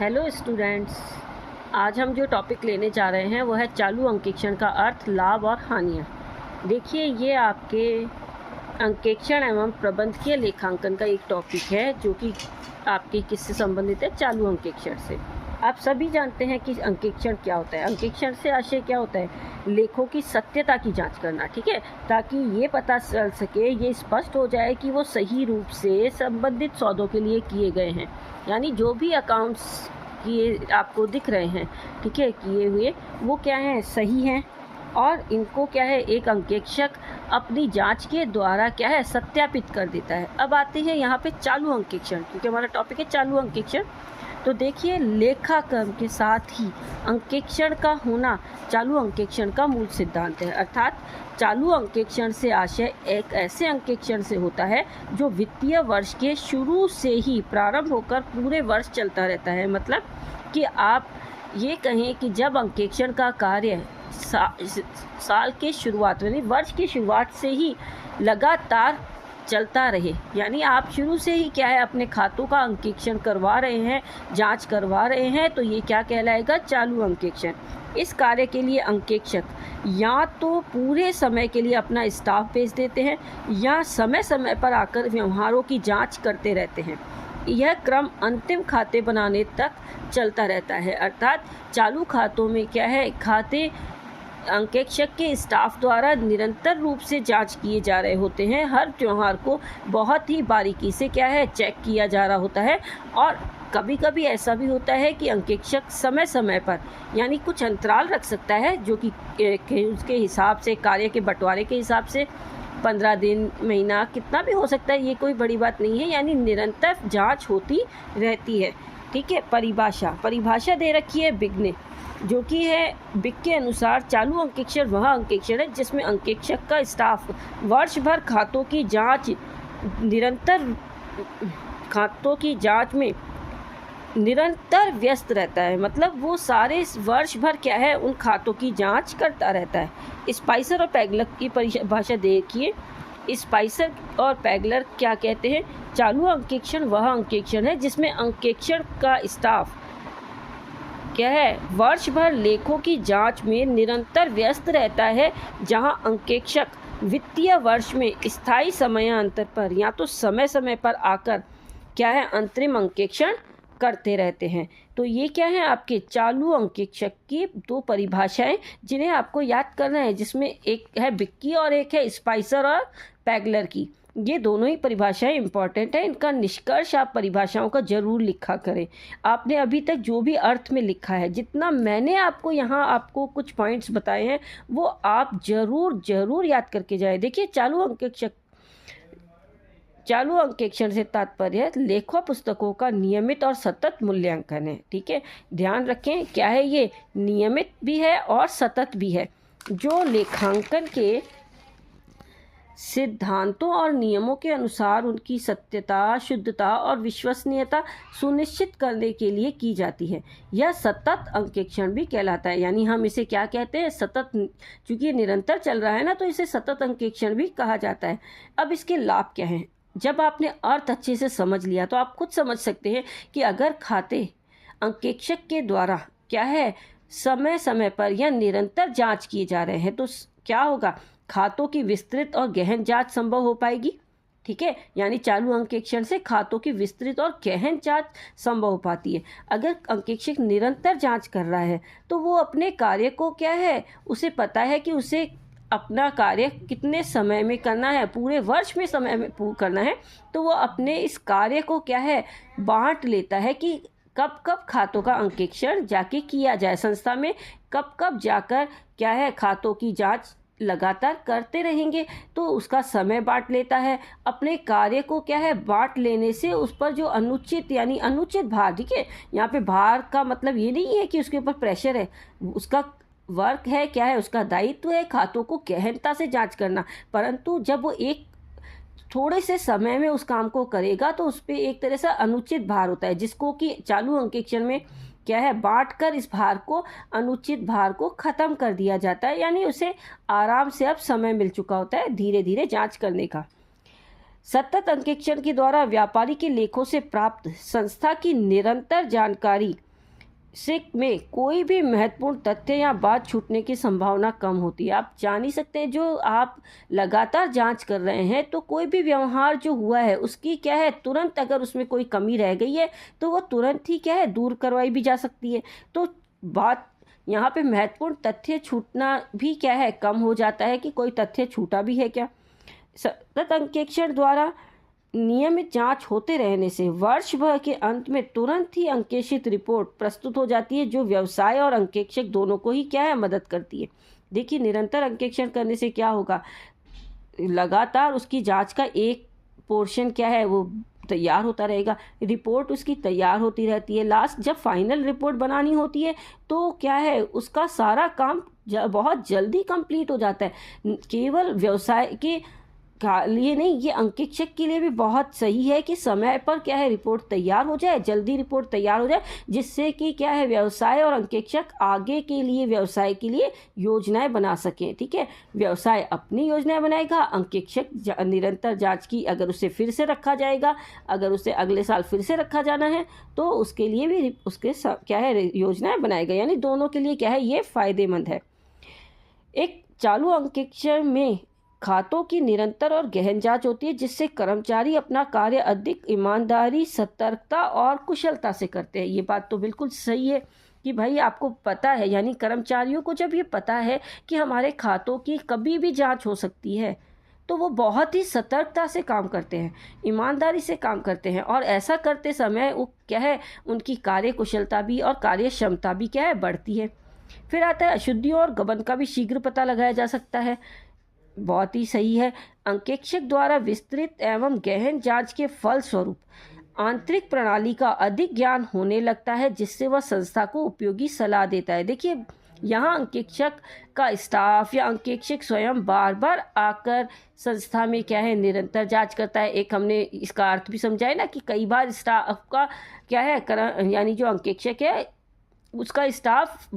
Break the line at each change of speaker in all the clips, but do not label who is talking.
Hello students, आज हम जो टॉपिक लेने जा रहे हैं वो है चालू अंकेक्षण का अर्थ, लाभ और हानियाँ। देखिए, ये आपके अंकेक्षण एवं प्रबंधकीय लेखांकन का एक टॉपिक है जो कि आपके किससे संबंधित है? चालू अंकेक्षण से। आप सभी जानते हैं कि अंकेक्षण क्या होता है। अंकेक्षण से आशय क्या होता है? लेखों की सत्यता की जांच करना, ठीक है, ताकि ये पता चल सके, ये स्पष्ट हो जाए कि वो सही रूप से संबंधित सौदों के लिए किए गए हैं। यानी जो भी अकाउंट्स किए आपको दिख रहे हैं, ठीक है, किए हुए, वो क्या हैं? सही हैं, और इनको क्या है, एक अंकेक्षक अपनी जांच के द्वारा क्या है, सत्यापित कर देता है। अब आते हैं यहाँ पे चालू अंकेक्षण, क्योंकि हमारा टॉपिक है चालू अंकेक्षण। तो देखिए, लेखाक्रम के साथ ही अंकेक्षण का होना चालू अंकेक्षण का मूल सिद्धांत है। अर्थात चालू अंकेक्षण से आशय एक ऐसे अंकेक्षण से होता है जो वित्तीय वर्ष के शुरू से ही प्रारंभ होकर पूरे वर्ष चलता रहता है। मतलब कि आप ये कहें कि जब अंकेक्षण का कार्य साल के शुरुआत यानी वर्ष की शुरुआत से ही लगातार चलता रहे, यानी आप शुरू से ही क्या है, अपने खातों का अंकेक्षण करवा रहे हैं, जांच करवा रहे हैं, तो ये क्या कहलाएगा? चालू अंकेक्षण। इस कार्य के लिए अंकेक्षक या तो पूरे समय के लिए अपना स्टाफ भेज देते हैं या समय समय पर आकर व्यवहारों की जांच करते रहते हैं। यह क्रम अंतिम खाते बनाने तक चलता रहता है। अर्थात चालू खातों में क्या है, खाते अंकेक्षक के स्टाफ द्वारा निरंतर रूप से जांच किए जा रहे होते हैं। हर त्योहार को बहुत ही बारीकी से क्या है, चेक किया जा रहा होता है। और कभी कभी ऐसा भी होता है कि अंकेक्षक समय समय पर, यानी कुछ अंतराल रख सकता है, जो कि उसके हिसाब से, कार्य के बंटवारे के हिसाब से 15 दिन, महीना, कितना भी हो सकता है, ये कोई बड़ी बात नहीं है। यानी निरंतर जांच होती रहती है, ठीक है। परिभाषा दे रखी है बिग ने, जो कि है बिग के अनुसार चालू अंकेक्षण वह अंकेक्षण है जिसमें अंकेक्षक का स्टाफ वर्ष भर खातों की जांच में निरंतर व्यस्त रहता है। मतलब वो सारे वर्ष भर क्या है, उन खातों की जांच करता रहता है। स्पाइसर और पैगलर की परिभाषा देखिए। स्पाइसर और पैगलर क्या कहते हैं? चालू अंकेक्षण वह अंकेक्षण है जिसमें अंकेक्षण का स्टाफ क्या है, वर्ष भर लेखों की जांच में निरंतर व्यस्त रहता है, जहां अंकेक्षक वित्तीय वर्ष में स्थायी समयांतर पर या तो समय समय पर आकर क्या है, अंतरिम अंकेक्षण करते रहते हैं। तो ये क्या है, आपके चालू अंकेक्षक की दो परिभाषाएं जिन्हें आपको याद करना है, जिसमें एक है बिग की और एक है स्पाइसर और पैगलर की। ये दोनों ही परिभाषाएं इंपॉर्टेंट है। इनका निष्कर्ष आप परिभाषाओं का जरूर लिखा करें। आपने अभी तक जो भी अर्थ में लिखा है, जितना मैंने आपको यहाँ आपको कुछ पॉइंट्स बताए हैं, वो आप जरूर याद करके जाए। देखिए, चालू अंकेक्षण से तात्पर्य लेखा पुस्तकों का नियमित और सतत मूल्यांकन है, ठीक है। ध्यान रखें, क्या है ये? नियमित भी है और सतत भी है, जो लेखांकन के सिद्धांतों और नियमों के अनुसार उनकी सत्यता, शुद्धता और विश्वसनीयता सुनिश्चित करने के लिए की जाती है। यह सतत अंकेक्षण भी कहलाता है। यानी हम इसे क्या कहते हैं? सतत। चूंकि निरंतर चल रहा है ना, तो इसे सतत अंकेक्षण भी कहा जाता है। अब इसके लाभ क्या हैं? जब आपने अर्थ अच्छे से समझ लिया तो आप खुद समझ सकते हैं कि अगर खाते अंकेक्षक के द्वारा क्या है, समय समय पर या निरंतर जांच किए जा रहे हैं, तो क्या होगा? खातों की विस्तृत और गहन जांच संभव हो पाएगी, ठीक है। यानी चालू अंकेक्षण से खातों की विस्तृत और गहन जांच संभव हो पाती है। अगर अंकेक्षक निरंतर जांच कर रहा है तो वो अपने कार्य को क्या है, उसे पता है कि उसे अपना कार्य कितने समय में करना है, पूरे वर्ष में समय में करना है, तो वो अपने इस कार्य को क्या है, बांट लेता है कि कब कब खातों का अंकेक्षण जाके किया जाए। संस्था में कब कब जाकर क्या है, खातों की जांच लगातार करते रहेंगे, तो उसका समय बांट लेता है। अपने कार्य को क्या है, बांट लेने से उस पर जो अनुचित भार, ठीक है, यहाँ पे भार का मतलब ये नहीं है कि उसके ऊपर प्रेशर है, उसका वर्क है, क्या है, उसका दायित्व है खातों को गहनता से जांच करना। परंतु जब वो एक थोड़े से समय में उस काम को करेगा, तो उस पर एक तरह से अनुचित भार होता है, जिसको कि चालू अंकेक्षण में क्या है, बांटकर इस भार को, अनुचित भार को खत्म कर दिया जाता है। यानी उसे आराम से अब समय मिल चुका होता है धीरे धीरे जांच करने का। सतत अंकेक्षण के द्वारा व्यापारी के लेखों से प्राप्त संस्था की निरंतर जानकारी में कोई भी महत्वपूर्ण तथ्य या बात छूटने की संभावना कम होती है। आप जान ही सकते हैं, जो आप लगातार जांच कर रहे हैं तो कोई भी व्यवहार जो हुआ है उसकी क्या है, तुरंत अगर उसमें कोई कमी रह गई है तो वो तुरंत ही क्या है, दूर करवाई भी जा सकती है। तो बात यहाँ पे महत्वपूर्ण तथ्य छूटना भी क्या है, कम हो जाता है कि कोई तथ्य छूटा भी है क्या। सतत अंकेक्षण द्वारा नियमित जांच होते रहने से वर्ष भर के अंत में तुरंत ही अंकेक्षित रिपोर्ट प्रस्तुत हो जाती है, जो व्यवसाय और अंकेक्षक दोनों को ही क्या है, मदद करती है। देखिए, निरंतर अंकेक्षण करने से क्या होगा, लगातार उसकी जांच का एक पोर्शन क्या है, वो तैयार होता रहेगा, रिपोर्ट उसकी तैयार होती रहती है। लास्ट जब फाइनल रिपोर्ट बनानी होती है तो क्या है, उसका सारा काम बहुत जल्दी कंप्लीट हो जाता है। केवल व्यवसाय के लिए नहीं, ये अंकेक्षक के लिए भी बहुत सही है कि समय पर क्या है, रिपोर्ट तैयार हो जाए, जल्दी रिपोर्ट तैयार हो जाए, जिससे कि क्या है, व्यवसाय और अंकेक्षक आगे के लिए, व्यवसाय के लिए योजनाएं बना सकें। ठीक है, व्यवसाय अपनी योजनाएं बनाएगा, अंकेक्षक निरंतर जांच की अगर उसे फिर से रखा जाएगा, अगर उसे अगले साल फिर से रखा जाना है तो उसके लिए भी उसके क्या है, योजनाएं बनाएगा। यानी दोनों के लिए क्या है, ये फायदेमंद है। एक चालू अंकेक्षण में खातों की निरंतर और गहन जांच होती है, जिससे कर्मचारी अपना कार्य अधिक ईमानदारी, सतर्कता और कुशलता से करते हैं। ये बात तो बिल्कुल सही है कि भाई आपको पता है, यानी कर्मचारियों को जब ये पता है कि हमारे खातों की कभी भी जांच हो सकती है तो वो बहुत ही सतर्कता से काम करते हैं, ईमानदारी से काम करते हैं, और ऐसा करते समय वो क्या है, उनकी कार्य कुशलता भी और कार्य क्षमता भी क्या है, बढ़ती है। फिर आता है अशुद्धियों और गबन का भी शीघ्र पता लगाया जा सकता है। बहुत ही सही है। अंकेक्षक द्वारा विस्तृत एवं गहन जांच के फलस्वरूप आंतरिक प्रणाली का अधिक ज्ञान होने लगता है, जिससे वह संस्था को उपयोगी सलाह देता है। देखिए, यहाँ अंकेक्षक का स्टाफ या अंकेक्षक स्वयं बार बार आकर संस्था में क्या है, निरंतर जांच करता है। एक हमने इसका अर्थ भी समझा है ना कि कई बार स्टाफ का क्या है, यानी जो अंकेक्षक है उसका स्टाफ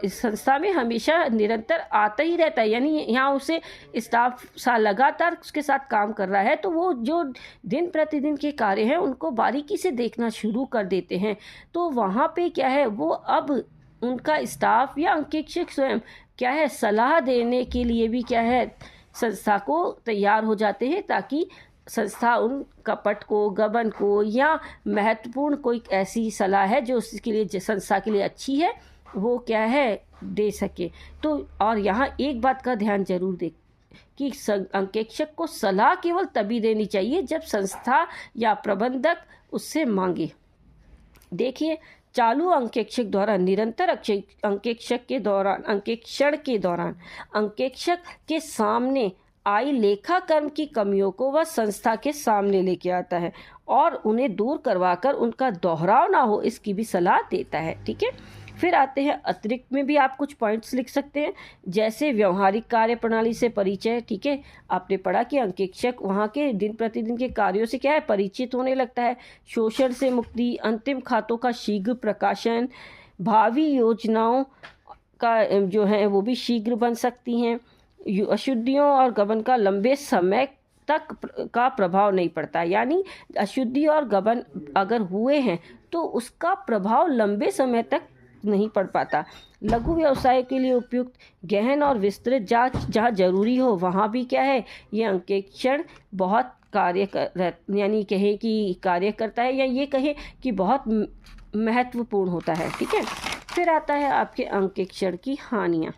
इस संस्था में हमेशा निरंतर आता ही रहता है, यानी यहाँ उसे स्टाफ लगातार उसके साथ काम कर रहा है, तो वो जो दिन प्रतिदिन के कार्य हैं उनको बारीकी से देखना शुरू कर देते हैं। तो वहाँ पे क्या है, वो अब उनका स्टाफ या अंकेक्षक स्वयं क्या है, सलाह देने के लिए भी क्या है, संस्था को तैयार हो जाते हैं, ताकि संस्था उन कपट को, गबन को या महत्वपूर्ण कोई ऐसी सलाह है जो उसके लिए, संस्था के लिए अच्छी है, वो क्या है, दे सके। तो और यहाँ एक बात का ध्यान जरूर दे कि अंकेक्षक को सलाह केवल तभी देनी चाहिए जब संस्था या प्रबंधक उससे मांगे। देखिए, चालू अंकेक्षक द्वारा निरंतर अंकेक्षण के दौरान अंकेक्षक के सामने आई लेखाकर्म की कमियों को वह संस्था के सामने लेके आता है और उन्हें दूर करवाकर उनका दोहराव ना हो, इसकी भी सलाह देता है। ठीक है, फिर आते हैं अतिरिक्त में भी आप कुछ पॉइंट्स लिख सकते हैं, जैसे व्यवहारिक कार्य प्रणाली से परिचय। ठीक है, आपने पढ़ा कि अंकेक्षक वहाँ के दिन प्रतिदिन के कार्यों से क्या है, परिचित होने लगता है। शोषण से मुक्ति, अंतिम खातों का शीघ्र प्रकाशन, भावी योजनाओं का जो है वो भी शीघ्र बन सकती हैं। अशुद्धियों और गबन का लंबे समय तक का प्रभाव नहीं पड़ता, यानी अशुद्धि और गबन अगर हुए हैं तो उसका प्रभाव लंबे समय तक नहीं पड़ पाता। लघु व्यवसाय के लिए उपयुक्त गहन और विस्तृत जांच जहाँ जरूरी हो वहाँ भी क्या है, ये अंकेक्षण बहुत यानी कहें कि कार्य करता है, या ये कहें कि बहुत महत्वपूर्ण होता है। ठीक है, फिर आता है आपके अंकेक्षण की हानियाँ।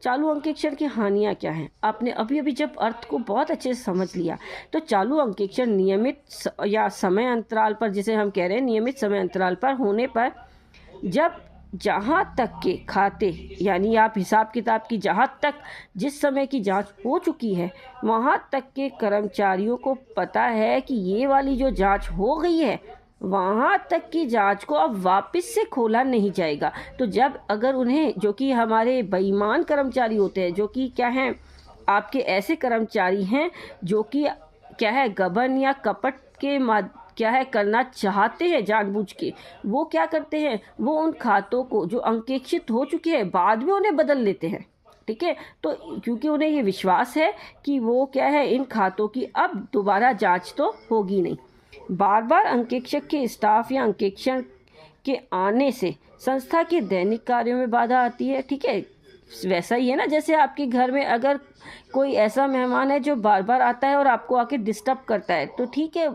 चालू अंकेक्षण की हानियाँ क्या हैं? आपने अभी जब अर्थ को बहुत अच्छे से समझ लिया, तो चालू अंकेक्षण नियमित या समय अंतराल पर, जिसे हम कह रहे हैं नियमित समय अंतराल पर होने पर, जब जहाँ तक के खाते, यानी आप हिसाब किताब की जहाँ तक जिस समय की जांच हो चुकी है वहाँ तक के कर्मचारियों को पता है कि ये वाली जो जांच हो गई है, वहाँ तक की जांच को अब वापस से खोला नहीं जाएगा। तो जब अगर उन्हें, जो कि हमारे बेईमान कर्मचारी होते हैं, जो कि क्या हैं, आपके ऐसे कर्मचारी हैं जो कि क्या है, गबन या कपट के क्या है करना चाहते हैं जानबूझ के, वो क्या करते हैं, वो उन खातों को जो अंकेक्षित हो चुके हैं बाद में उन्हें बदल लेते हैं। ठीक है, तो क्योंकि उन्हें ये विश्वास है कि वो क्या है, इन खातों की अब दोबारा जांच तो होगी नहीं। बार बार अंकेक्षक के स्टाफ या अंकेक्षण के आने से संस्था के दैनिक कार्यों में बाधा आती है। ठीक है, वैसा ही है ना, जैसे आपके घर में अगर कोई ऐसा मेहमान है जो बार बार आता है और आपको आके डिस्टर्ब करता है, तो ठीक है,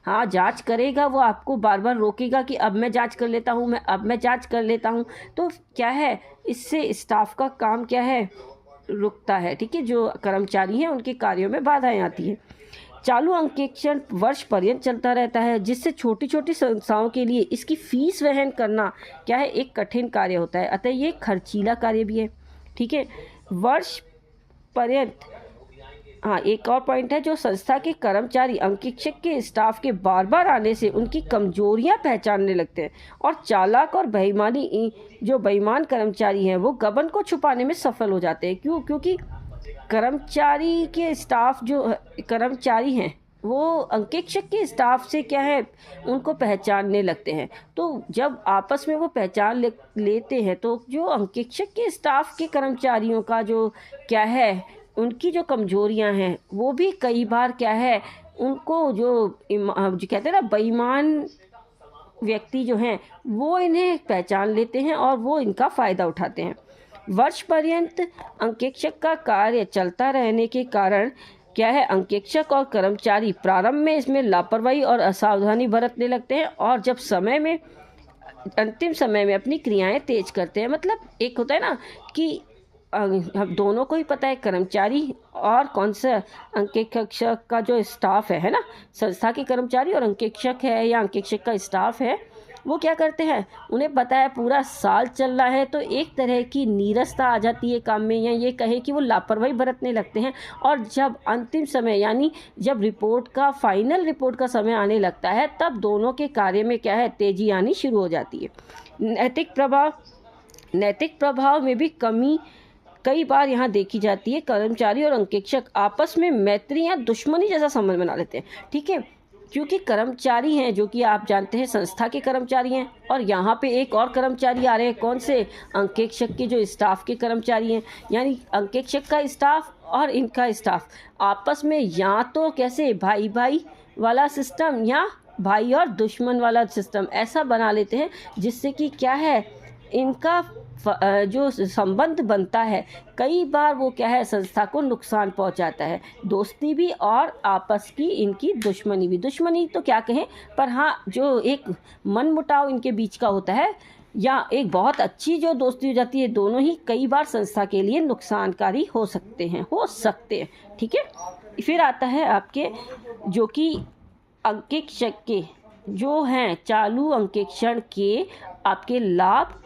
हाँ जांच करेगा, वो आपको बार बार रोकेगा कि अब मैं जांच कर लेता हूँ, अब मैं जांच कर लेता हूँ। तो क्या है, इससे स्टाफ का काम क्या है, रुकता है। ठीक है, जो कर्मचारी हैं उनके कार्यों में बाधाएं आती हैं। चालू अंकेक्षण वर्ष पर्यंत चलता रहता है, जिससे छोटी छोटी संस्थाओं के लिए इसकी फीस वहन करना क्या है, एक कठिन कार्य होता है, अतः ये खर्चीला कार्य भी है। ठीक है, वर्ष पर्यंत। हाँ, एक और पॉइंट है, जो संस्था के कर्मचारी अंकेक्षक के स्टाफ के बार बार आने से उनकी कमजोरियां पहचानने लगते हैं और चालाक और जो बेईमान कर्मचारी हैं वो गबन को छुपाने में सफल हो जाते हैं। क्यों? क्योंकि कर्मचारी के स्टाफ जो कर्मचारी हैं वो अंकेक्षक के स्टाफ से क्या है, उनको पहचानने लगते हैं। तो जब आपस में वो पहचान लेते हैं तो जो अंकेक्षक के स्टाफ के कर्मचारियों का जो क्या है, उनकी जो कमजोरियां हैं वो भी कई बार क्या है, उनको जो कहते हैं ना बेईमान व्यक्ति जो हैं वो इन्हें पहचान लेते हैं और वो इनका फ़ायदा उठाते हैं। वर्ष पर्यंत अंकेक्षक का कार्य चलता रहने के कारण क्या है, अंकेक्षक और कर्मचारी प्रारंभ में इसमें लापरवाही और असावधानी बरतने लगते हैं और जब अंतिम समय में अपनी क्रियाएं तेज करते हैं। मतलब एक होता है ना कि हम दोनों को ही पता है, कर्मचारी और कौन सा अंकेक्षक का जो स्टाफ है ना, संस्था के कर्मचारी और अंकेक्षक है या अंकेक्षक का स्टाफ है, वो क्या करते हैं, उन्हें पता है पूरा साल चल रहा है, तो एक तरह की नीरसता आ जाती है काम में, या ये कहे कि वो लापरवाही बरतने लगते हैं। और जब अंतिम समय यानी जब फाइनल रिपोर्ट का समय आने लगता है, तब दोनों के कार्य में क्या है, तेजी आनी शुरू हो जाती है। नैतिक प्रभाव में भी कमी कई बार यहाँ देखी जाती है। कर्मचारी और अंकेक्षक आपस में मैत्री या दुश्मनी जैसा संबंध बना लेते हैं। ठीक है, क्योंकि कर्मचारी हैं जो कि आप जानते हैं संस्था के कर्मचारी हैं, और यहाँ पे एक और कर्मचारी आ रहे हैं, कौन से, अंकेक्षक के जो स्टाफ के कर्मचारी हैं। यानी अंकेक्षक का स्टाफ और इनका स्टाफ आपस में या तो कैसे भाई भाई वाला सिस्टम या भाई और दुश्मन वाला सिस्टम ऐसा बना लेते हैं, जिससे कि क्या है, इनका जो संबंध बनता है कई बार वो क्या है, संस्था को नुकसान पहुंचाता है। दोस्ती भी और आपस की इनकी दुश्मनी तो क्या कहें, पर हाँ जो एक मनमुटाव इनके बीच का होता है या एक बहुत अच्छी जो दोस्ती हो जाती है, दोनों ही कई बार संस्था के लिए नुकसानकारी हो सकते हैं। ठीक है, फिर आता है आपके जो कि अंकेक्षक के जो हैं चालू अंकेक्षण के आपके लाभ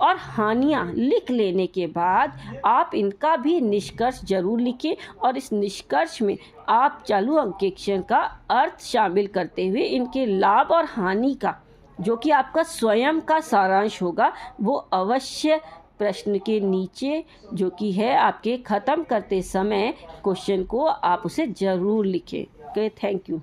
और हानियां लिख लेने के बाद आप इनका भी निष्कर्ष जरूर लिखें, और इस निष्कर्ष में आप चालू अंकेक्षण का अर्थ शामिल करते हुए इनके लाभ और हानि का जो कि आपका स्वयं का सारांश होगा, वो अवश्य प्रश्न के नीचे जो कि है आपके ख़त्म करते समय क्वेश्चन को आप उसे ज़रूर लिखें। Okay, thank you.